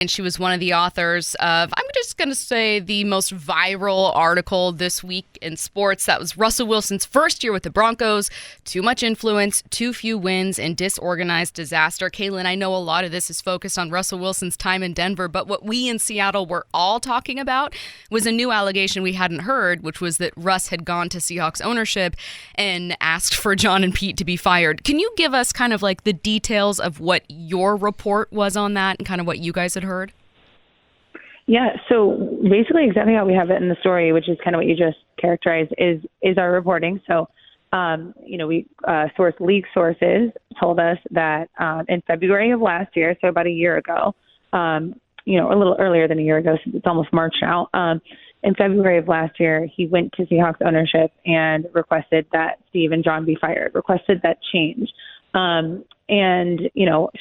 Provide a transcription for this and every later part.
And she was one of the authors of, I'm just going to say, the most viral article this week in sports. That was Russell Wilson's first year with the Broncos. Too much influence, too few wins, and disorganized disaster. Kalyn, I know a lot of this is focused on Russell Wilson's time in Denver, but what we in Seattle were all talking about was a new allegation we hadn't heard, which was that Russ had gone to Seahawks ownership and asked for John and Pete to be fired. Can you give us kind of like the details of what your report was on that and kind of what you guys had heard? Yeah, so basically exactly how we have it in the story, which is kind of what you just characterized, is our reporting. So, we league sources told us that in February of last year, so about a year ago, a little earlier than a year ago, since it's almost March now, in February of last year, he went to Seahawks ownership and requested that Steve and John be fired, requested that change.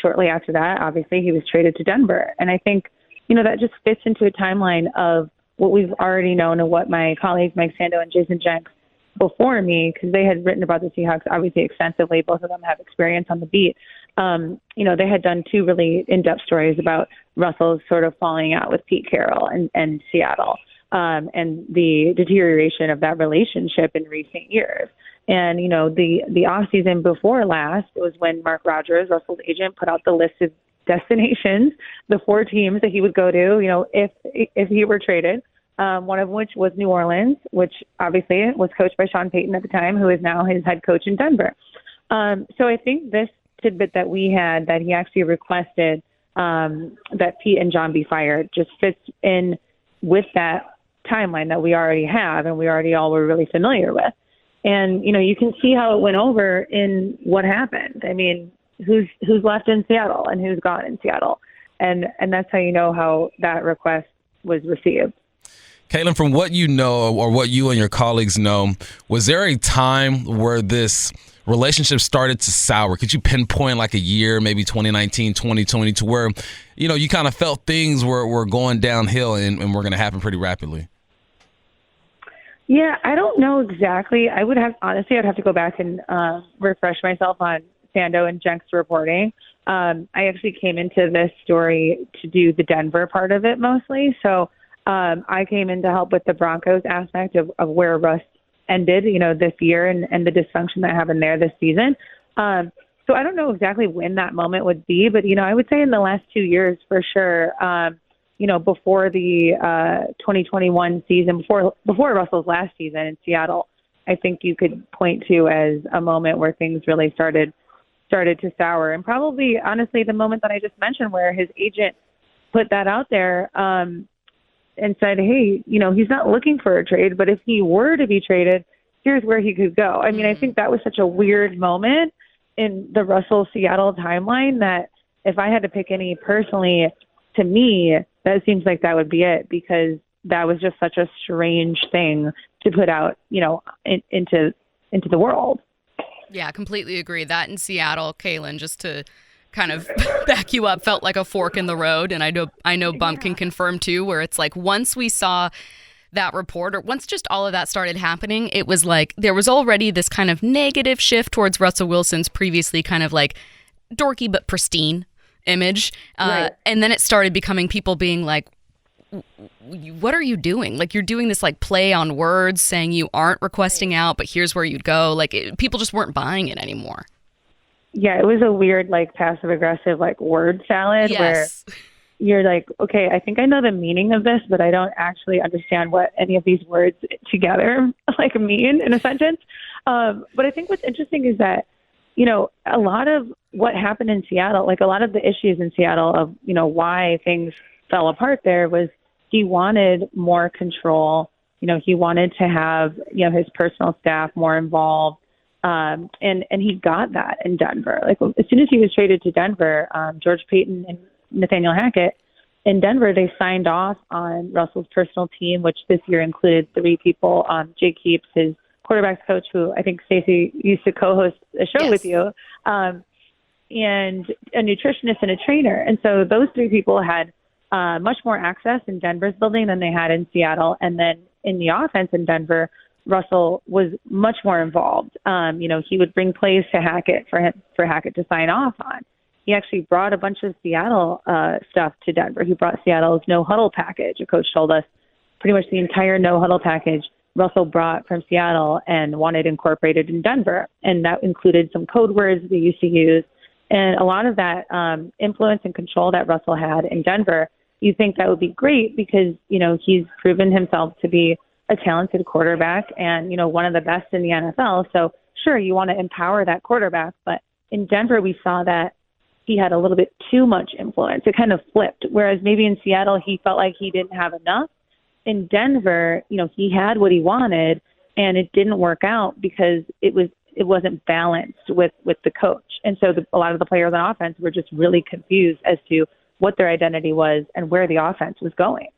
Shortly after that, obviously, he was traded to Denver. And I think, that just fits into a timeline of what we've already known and what my colleagues, Mike Sando and Jason Jenks, before me, because they had written about the Seahawks, obviously, extensively. Both of them have experience on the beat. They had done two really in-depth stories about Russell's sort of falling out with Pete Carroll and Seattle, and the deterioration of that relationship in recent years. And, the offseason before last was when Mark Rogers, Russell's agent, put out the list of destinations, the 4 teams that he would go to, if he were traded, one of which was New Orleans, which obviously was coached by Sean Payton at the time, who is now his head coach in Denver. So I think this tidbit that we had, that he actually requested that Pete and John be fired, just fits in with that timeline that we already have and we already all were really familiar with. And, you can see how it went over in what happened. I mean, who's left in Seattle and who's gone in Seattle. And that's how you know how that request was received. Kalyn, from what you know or what you and your colleagues know, was there a time where this relationship started to sour? Could you pinpoint like a year, maybe 2019, 2020, to where, you kind of felt things were going downhill and were going to happen pretty rapidly? Yeah, I don't know exactly. I'd have to go back and refresh myself on Sando and Jenks reporting. I actually came into this story to do the Denver part of it mostly. So I came in to help with the Broncos aspect of where Russ ended, this year and the dysfunction that happened there this season. So I don't know exactly when that moment would be, but, I would say in the last 2 years for sure, before the 2021 season, before Russell's last season in Seattle, I think you could point to as a moment where things really started to sour. And probably, honestly, the moment that I just mentioned where his agent put that out there and said, hey, he's not looking for a trade, but if he were to be traded, here's where he could go. I mean, I think that was such a weird moment in the Russell-Seattle timeline that if I had to pick any personally, to me, that seems like that would be it, because that was just such a strange thing to put out, into the world. Yeah, completely agree. That in Seattle, Kalyn, just to kind of back you up, felt like a fork in the road. And I know Bump can confirm too, where it's like once we saw that report, or once just all of that started happening, it was like there was already this kind of negative shift towards Russell Wilson's previously kind of like dorky but pristine image. Right. And then it started becoming people being like, what are you doing? Like, you're doing this like play on words, saying you aren't requesting out, but here's where you'd go. Like, people just weren't buying it anymore. Yeah, it was a weird, like, passive aggressive, like, word salad. Yes. Where you're like, okay, I think I know the meaning of this, but I don't actually understand what any of these words together like mean in a sentence. But I think what's interesting is that, a lot of what happened in Seattle, like a lot of the issues in Seattle of, why things fell apart there was he wanted more control. He wanted to have, his personal staff more involved. And he got that in Denver. Like, as soon as he was traded to Denver, George Payton and Nathaniel Hackett in Denver, they signed off on Russell's personal team, which this year included 3 people. Jake Heaps, his quarterback's coach, who I think Stacey used to co-host a show with you, and a nutritionist and a trainer. And so those 3 people had much more access in Denver's building than they had in Seattle. And then in the offense in Denver, Russell was much more involved. He would bring plays to Hackett for Hackett to sign off on. he actually brought a bunch of Seattle stuff to Denver. He brought Seattle's no huddle package. A coach told us pretty much the entire no huddle package Russell brought from Seattle and wanted incorporated in Denver. And that included some code words they used to use. And a lot of that influence and control that Russell had in Denver, you think that would be great because, he's proven himself to be a talented quarterback and, one of the best in the NFL. So sure, you want to empower that quarterback. But in Denver, we saw that he had a little bit too much influence. It kind of flipped. Whereas maybe in Seattle, he felt like he didn't have enough. In Denver, he had what he wanted, and it didn't work out because it wasn't balanced with the coach. And so a lot of the players on offense were just really confused as to what their identity was and where the offense was going.